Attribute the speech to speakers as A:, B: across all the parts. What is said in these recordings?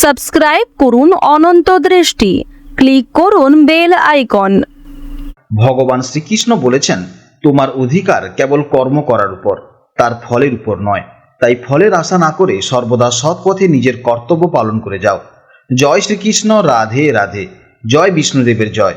A: Subscribe করুন অনন্ত দৃষ্টি, click করুন বেল আইকন।
B: ভগবান শ্রীকৃষ্ণ বলেছেন, তোমার অধিকার কেবল কর্ম করার উপর, তার ফলের উপর নয়। তাই ফলের আশা না করে সর্বদা সৎ পথে নিজের কর্তব্য পালন করে যাও। জয় শ্রীকৃষ্ণ, রাধে রাধে, জয় বিষ্ণুদেবের জয়।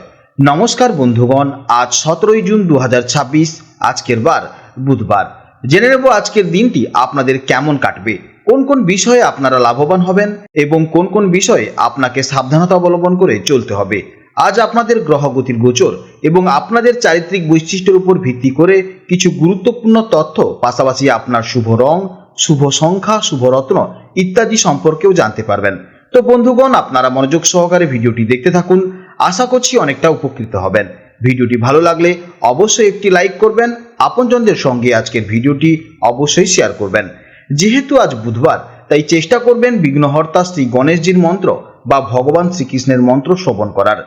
B: নমস্কার বন্ধুগণ, আজ 17 জুন 2026, আজকের বার বুধবার। জেনে নেব আজকের দিনটি আপনাদের কেমন কাটবে, কোন কোন বিষয়ে আপনারা লাভবান হবেন এবং কোন কোন বিষয়ে আপনাকে সাবধানতা অবলম্বন করে চলতে হবে। আজ আপনাদের গ্রহগতির গোচর এবং আপনাদের চারিত্রিক বৈশিষ্ট্যের উপর ভিত্তি করে কিছু গুরুত্বপূর্ণ তথ্য, পাশাপাশি আপনার শুভ রং, শুভ সংখ্যা, শুভ রত্ন ইত্যাদি সম্পর্কেও জানতে পারবেন। তো বন্ধুগণ, আপনারা মনোযোগ সহকারে ভিডিওটি দেখতে থাকুন, আশা করছি অনেকটা উপকৃত হবেন। ভিডিওটি ভালো লাগলে অবশ্যই একটি লাইক করবেন, আপনজনদের সঙ্গে আজকের ভিডিওটি অবশ্যই শেয়ার করবেন। যেহেতু আজ বুধবার, তাই চেষ্টা করবেন বিঘ্নহর্তা শ্রী গণেশজির মন্ত্র বা ভগবান শ্রীকৃষ্ণের মন্ত্র শ্রবণ করার।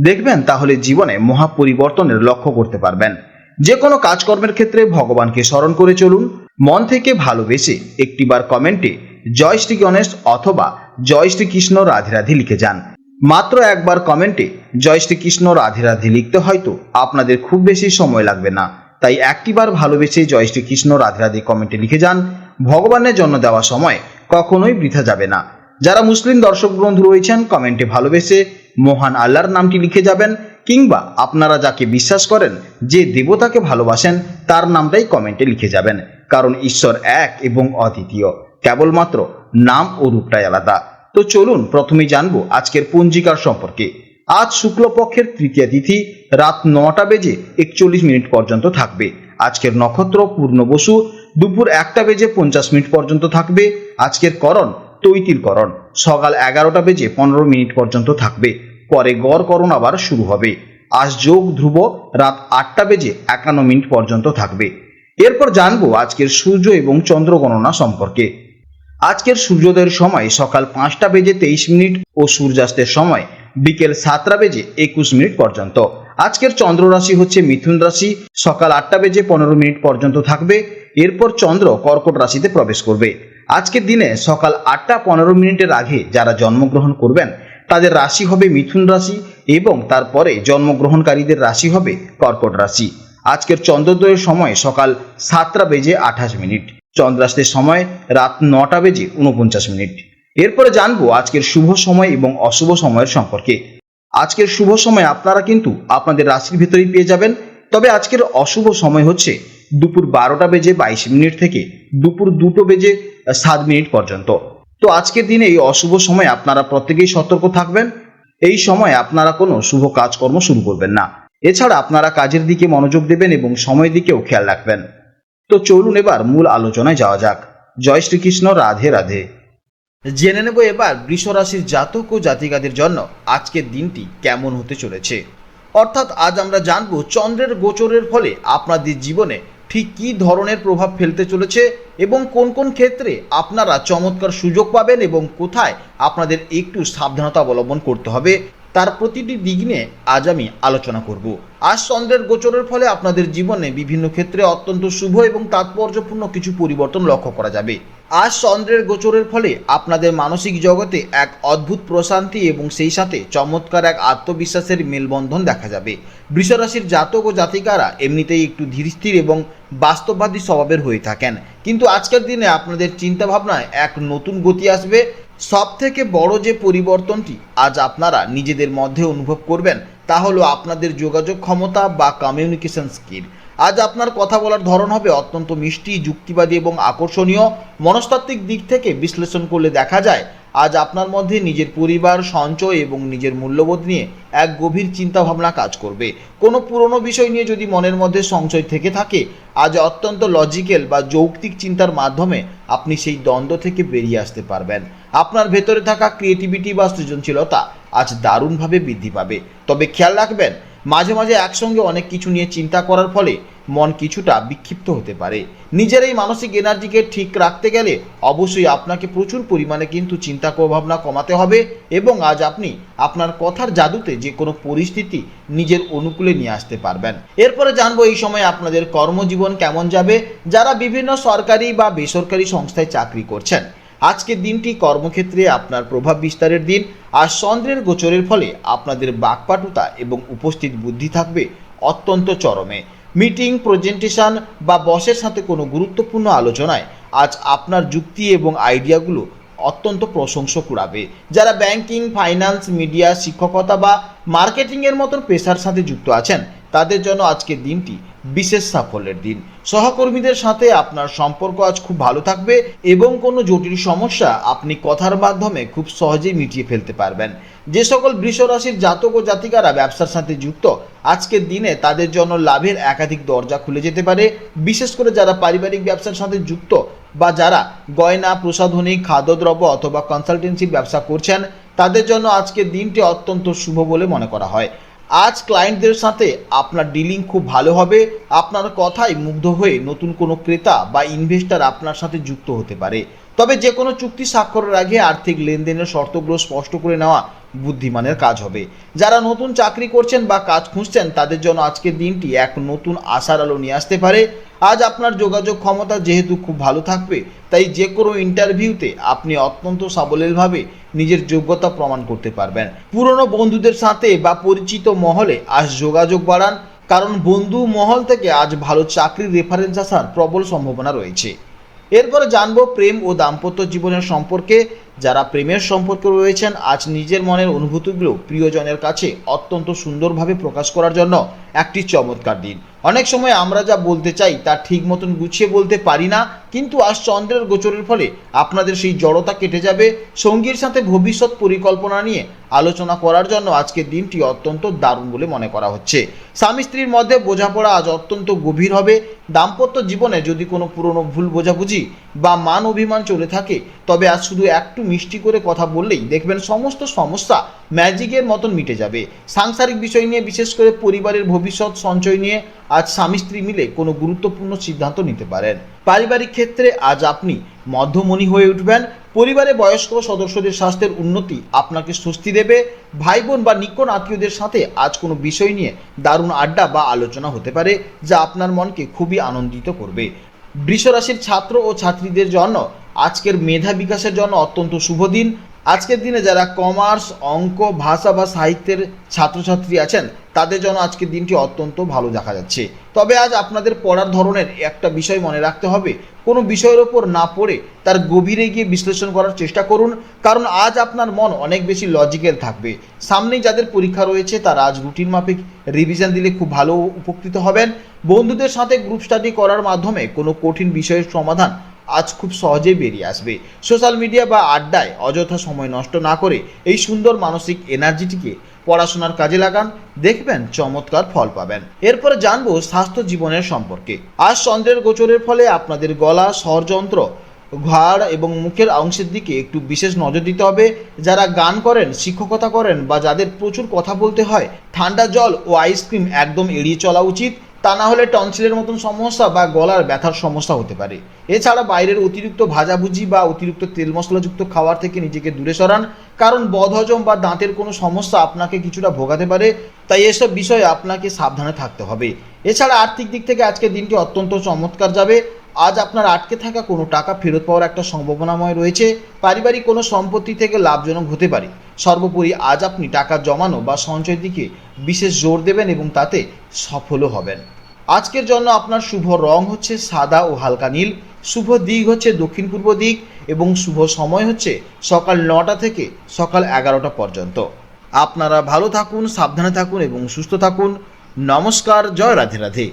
B: দেখবেন তাহলে জীবনে মহা পরিবর্তনের লক্ষ্য করতে পারবেন। যে কোনো কাজকর্মের ক্ষেত্রে ভগবানকে স্মরণ করে চলুন। মন থেকে ভালোবেসে একটিবার কমেন্টে জয় শ্রী গণেশ অথবা জয় শ্রীকৃষ্ণ রাধে রাধে লিখে যান। মাত্র একবার কমেন্টে জয় শ্রীকৃষ্ণ রাধে রাধে লিখতে হয়তো আপনাদের খুব বেশি সময় লাগবে না, তাই একটিবার ভালোবেসে জয় শ্রীকৃষ্ণ রাধে রাধে কমেন্টে লিখে যান। ভগবানের জন্য দেওয়া সময় কখনোই বৃথা যাবে না। যারা মুসলিম দর্শক বন্ধু রয়েছেন, কমেন্টে ভালোবেসে মহান আল্লাহর নামটি লিখে যাবেন, কিংবা আপনারা যাকে বিশ্বাস করেন, যে দেবতাকে ভালোবাসেন, তার নামটাই কমেন্টে লিখে যাবেন। কারণ ঈশ্বর এক এবং অদ্বিতীয়, কেবলমাত্র নাম ও রূপটাই আলাদা। তো চলুন প্রথমেই জানবো আজকের পঞ্জিকার সম্পর্কে। আজ শুক্লপক্ষের তৃতীয়া তিথি রাত 9টা বেজে 41 পর্যন্ত থাকবে। আজকের নক্ষত্র পূর্ণবসু, দুপুর 1টা বেজে 50 পর্যন্ত থাকবে। আজকের করণ তৈতিলকরণ, সকাল 11টা বেজে 15 পর্যন্ত থাকবে। পরে গড়করণ আবার শুরু হবে। আজ যোগ ধ্রুব রাত 8টা বেজে 51 পর্যন্ত থাকবে। এরপর জানবো আজকের সূর্য এবং চন্দ্র গণনা সম্পর্কে। আজকের সূর্যোদয়ের সময় সকাল 5টা বেজে 23 ও সূর্যাস্তের সময় বিকেল 7টা বেজে 21 পর্যন্ত। আজকের চন্দ্র রাশি হচ্ছে মিথুন রাশি, সকাল 8টা বেজে 15 পর্যন্ত থাকবে। এরপর চন্দ্র কর্কট রাশিতে প্রবেশ করবে। আজকের দিনে সকাল 8টা 15 আগে যারা জন্মগ্রহণ করবেন, তাদের রাশি হবে মিথুন রাশি এবং তারপরে জন্মগ্রহণকারীদের রাশি হবে কর্কট রাশি। আজকের চন্দ্রোদয়ের সময় সকাল 7টা বেজে 28, চন্দ্রাস্তের সময় রাত 9টা বেজে 49। এরপরে জানবো আজকের শুভ সময় এবং অশুভ সময়ের সম্পর্কে। আজকের শুভ সময় আপনারা কিন্তু আপনাদের রাশির ভেতরেই পেয়ে যাবেন, তবে আজকের অশুভ সময় হচ্ছে দুপুর 12টা বেজে 22 থেকে দুপুর 2টো বেজে 7 পর্যন্ত। তো আজকের দিনে এই অশুভ সময় আপনারা প্রত্যেকেই সতর্ক থাকবেন। এই সময় আপনারা কোনো শুভ কাজকর্ম শুরু করবেন না। এছাড়া আপনারা কাজের দিকে মনোযোগ দেবেন এবং সময়ের দিকেও খেয়াল রাখবেন। তো চলুন এবার মূল আলোচনায় যাওয়া যাক। জয় শ্রীকৃষ্ণ, রাধে রাধে। জেনে নেব এবার বৃষ রাশির জাতক ও জাতিকাদের জন্য আজকের দিনটি কেমন হতে চলেছে। অর্থাৎ আজ আমরা জানবো চন্দ্রের গোচরের ফলে আপনাদের জীবনে ঠিক কী ধরনের প্রভাব ফেলতে চলেছে এবং কোন কোন ক্ষেত্রে আপনারা চমৎকার সুযোগ পাবেন এবং কোথায় আপনাদের একটু সাবধানতা অবলম্বন করতে হবে, তার প্রতিটি দিক নিয়ে আজ আমি আলোচনা করব। আজ চন্দ্রের গোচরের ফলে আপনাদের জীবনে বিভিন্ন ক্ষেত্রে অত্যন্ত শুভ এবং তাৎপর্যপূর্ণ কিছু পরিবর্তন লক্ষ্য করা যাবে। আজ চন্দ্রের গোচরের ফলে আপনাদের মানসিক জগতে এক অদ্ভুত প্রশান্তি এবং সেই সাথে চমৎকার এক আত্মবিশ্বাসের মেলবন্ধন দেখা যাবে। বৃষ রাশির জাতক ও জাতিকারা এমনিতেই একটু ধীরস্থির এবং বাস্তববাদী স্বভাবের হয়ে থাকেন, কিন্তু আজকের দিনে আপনাদের চিন্তাভাবনায় এক নতুন গতি আসবে। সব থেকে বড় যে পরিবর্তনটি আজ আপনারা নিজেদের মধ্যে অনুভব করবেন, তা হলো আপনাদের যোগাযোগ ক্ষমতা বা কমিউনিকেশন স্কিল। আজ আপনার কথা বলার ধরন হবে অত্যন্ত মিষ্টি, যুক্তিবাদী এবং আকর্ষণীয়। মনস্তাত্ত্বিক দিক থেকে বিশ্লেষণ করলে দেখা যায় আজ আপনার মধ্যে নিজের পরিবার, সঞ্চয় এবং নিজের মূল্যবোধ নিয়ে এক গভীর চিন্তাভাবনা কাজ করবে। কোনো পুরনো বিষয় নিয়ে যদি মনের মধ্যে সংশয় থেকে থাকে, আজ অত্যন্ত লজিক্যাল বা যৌক্তিক চিন্তার মাধ্যমে আপনি সেই দ্বন্দ্ব থেকে বেরিয়ে আসতে পারবেন। আপনার ভেতরে থাকা ক্রিয়েটিভিটি বা সৃজনশীলতা আজ দারুণভাবে বৃদ্ধি পাবে। তবে খেয়াল রাখবেন, মাঝে মাঝে একসঙ্গে অনেক কিছু নিয়ে চিন্তা করার ফলে মন কিছুটা বিক্ষিপ্ত হতে পারে। নিজের এই মানসিক এনার্জিকে ঠিক রাখতে গেলে অবশ্যই আপনাকে প্রচুর পরিমাণে কিন্তু চিন্তা ভাবনা কমাতে হবে এবং আজ আপনি আপনার কথার জাদুতে যে কোনো পরিস্থিতি নিজের অনুকূলে নিয়ে আসতে পারবেন। এরপরে জানবো এই সময় আপনাদের কর্মজীবন কেমন যাবে। যারা বিভিন্ন সরকারি বা বেসরকারি সংস্থায় চাকরি করছেন, আজকের দিনটি কর্মক্ষেত্রে আপনার প্রভাব বিস্তারের দিন। আর চন্দ্রের গোচরের ফলে আপনাদের বাকপটুতা এবং উপস্থিত বুদ্ধি থাকবে অত্যন্ত চরমে। মিটিং, প্রেজেন্টেশন বা বসের সাথে কোনো গুরুত্বপূর্ণ আলোচনায় আজ আপনার যুক্তি এবং আইডিয়াগুলো অত্যন্ত প্রশংসা কুড়াবে। যারা ব্যাংকিং, ফাইন্যান্স, মিডিয়া, শিক্ষকতা বা মার্কেটিংয়ের মতন পেশার সাথে যুক্ত আছেন তাদের জন্য আজকের দিনটি বিশেষ সাফল্যের দিন। সহকর্মীদের সাথে আপনার সম্পর্ক আজ খুব ভালো থাকবে এবং কোনো জটিল সমস্যা আপনি কথার মাধ্যমে খুব সহজেই মিটিয়ে ফেলতে পারবেন। যে সকল বৃষ রাশির জাতক ও জাতিকারা ব্যবসার সাথে যুক্ত আজকের দিনে তাদের জন্য লাভের একাধিক দরজা খুলে যেতে পারে। বিশেষ করে যারা পারিবারিক ব্যবসার সাথে যুক্ত বা যারা গয়না, প্রসাধনী, খাদ্যদ্রব্য অথবা কনসালটেন্সির ব্যবসা করছেন তাদের জন্য আজকের দিনটি অত্যন্ত শুভ বলে মনে করা হয়। আজ ক্লায়েন্টদের সাথে আপনার ডিলিং খুব ভালো হবে। আপনার কথায় মুগ্ধ হয়ে নতুন কোনো ক্রেতা বা ইনভেস্টর আপনার সাথে যুক্ত হতে পারে। তবে যে কোনো চুক্তি স্বাক্ষরের আগে আর্থিক লেনদেনের শর্তগুলো স্পষ্ট করে নেওয়া বুদ্ধিমানের কাজ হবে। যারা নতুন চাকরি করছেন বা কাজ খুঁজছেন তাদের জন্য আজকের দিনটি এক নতুন আশার আলো নিয়ে আসতে পারে। আজ আপনার যোগাযোগ ক্ষমতা যেহেতু খুব ভালো থাকবে তাই যে কোনো ইন্টারভিউতে আপনি অত্যন্ত সাবলীলভাবে নিজের যোগ্যতা প্রমাণ করতে পারবেন। পুরনো বন্ধুদের সাথে বা পরিচিত মহলে আজ যোগাযোগ বাড়ান, কারণ বন্ধু মহল থেকে আজ ভালো চাকরির রেফারেন্স আসার প্রবল সম্ভাবনা রয়েছে। এরপরে জানবো প্রেম ও দাম্পত্য জীবনের সম্পর্কে। যারা প্রেমের সম্পর্কে রয়েছেন আজ নিজের মনের অনুভূতিগুলো প্রিয়জনের কাছে অত্যন্ত সুন্দরভাবে প্রকাশ করার জন্য একটি চমৎকার দিন। অনেক সময় আমরা যা বলতে চাই তা ঠিক মতন গুছিয়ে বলতে পারি না, কিন্তু আজ চন্দ্রের গোচরের ফলে আপনাদের সেই জড়তা কেটে যাবে। সঙ্গীর সাথে ভবিষ্যৎ পরিকল্পনা নিয়ে আলোচনা করার জন্য আজকের দিনটি অত্যন্ত দারুণ বলে মনে করা হচ্ছে। স্বামী স্ত্রীর মধ্যে বোঝাপড়া আজ অত্যন্ত গভীর হবে। দাম্পত্য জীবনে যদি কোনো পুরনো ভুল বোঝাবুঝি বা মান অভিমান চলে থাকে তবে আজ শুধু একটু মিষ্টি করে কথা বললেই দেখবেন সমস্ত সমস্যা ম্যাজিকের মতন মিটে যাবে। সাংসারিক বিষয় নিয়ে, বিশেষ করে পরিবারের ভবিষ্যৎ সঞ্চয় নিয়ে আজ স্বামী স্ত্রী মিলে কোনো গুরুত্বপূর্ণ সিদ্ধান্ত নিতে পারেন। পারিবারিক ক্ষেত্রে আজ আপনি মধ্যমণি হয়ে উঠবেন। পরিবারে বয়স্ক সদস্যদের স্বাস্থ্যের উন্নতি আপনাকে স্বস্তি দেবে। ভাই বোন বা নিকট আত্মীয়দের সাথে আজ কোনো বিষয় নিয়ে দারুণ আড্ডা বা আলোচনা হতে পারে যা আপনার মনকে খুবই আনন্দিত করবে। বৃষ রাশির ছাত্র ও ছাত্রীদের জন্য আজকের মেধা বিকাশের জন্য অত্যন্ত শুভ দিন। আজকের দিনে যারা কমার্স, অঙ্ক, ভাষা বা সাহিত্যের ছাত্রছাত্রী আছেন তাদের জন্য আজকের দিনটি অত্যন্ত ভালো দেখা যাচ্ছে। তবে আজ আপনাদের পড়ার ধরনের একটা বিষয় মনে রাখতে হবে, কোনো বিষয়ের ওপর না পড়ে তার গভীরে গিয়ে বিশ্লেষণ করার চেষ্টা করুন, কারণ আজ আপনার মন অনেক বেশি লজিক্যাল থাকবে। সামনেই যাদের পরীক্ষা রয়েছে তারা আজ রুটিন মাফিক রিভিশন দিলে খুব ভালো উপকৃত হবেন। বন্ধুদের সাথে গ্রুপ স্টাডি করার মাধ্যমে কোনো কঠিন বিষয়ের সমাধান আজ খুব সহজেই বেরিয়ে আসবে। সোশ্যাল মিডিয়া বা আড্ডায় অযথা সময় নষ্ট না করে এই সুন্দর মানসিক এনার্জিটিকে পড়াশোনার কাজে লাগান, দেখবেন চমৎকার ফল পাবেন। এরপরে জানবো স্বাস্থ্য জীবনের সম্পর্কে। আজ চন্দ্রের গোচরের ফলে আপনাদের গলা, স্বরযন্ত্র, ঘাড় এবং মুখের অংশের দিকে একটু বিশেষ নজর দিতে হবে। যারা গান করেন, শিক্ষকতা করেন বা যাদের প্রচুর কথা বলতে হয়, ঠান্ডা জল ও আইসক্রিম একদম এড়িয়ে চলা উচিত। তা না হলে টনসিলের মতন সমস্যা বা গলার ব্যথার সমস্যা হতে পারে। এছাড়া বাইরের অতিরিক্ত ভাজাভুজি বা অতিরিক্ত তেল মশলাযুক্ত খাবার থেকে নিজেকে দূরে সরান, কারণ বদহজম বা দাঁতের কোনো সমস্যা আপনাকে কিছুটা ভোগাতে পারে। তাই এসব বিষয়ে আপনাকে সাবধানে থাকতে হবে। এছাড়া আর্থিক দিক থেকে আজকের দিনটি অত্যন্ত চমৎকার যাবে। আজ আপনার আটকে থাকা কোনো টাকা ফেরত পাওয়ার একটা সম্ভাবনাময় রয়েছে। পারিবারিক কোনো সম্পত্তি থেকে লাভজনক হতে পারে। সর্বোপরি আজ আপনি টাকা জমানো বা সঞ্চয়ের দিকে বিশেষ জোর দেবেন এবং তাতে সফলও হবেন। আজকের জন্য আপনার শুভ রং হচ্ছে সাদা ও হালকা নীল। শুভ দিক হচ্ছে দক্ষিণ পূর্ব দিক এবং শুভ সময় হচ্ছে সকাল 9টা থেকে সকাল 11টা পর্যন্ত। আপনারা ভালো থাকুন, সাবধানে থাকুন এবং সুস্থ থাকুন। নমস্কার, জয় রাধে রাধে।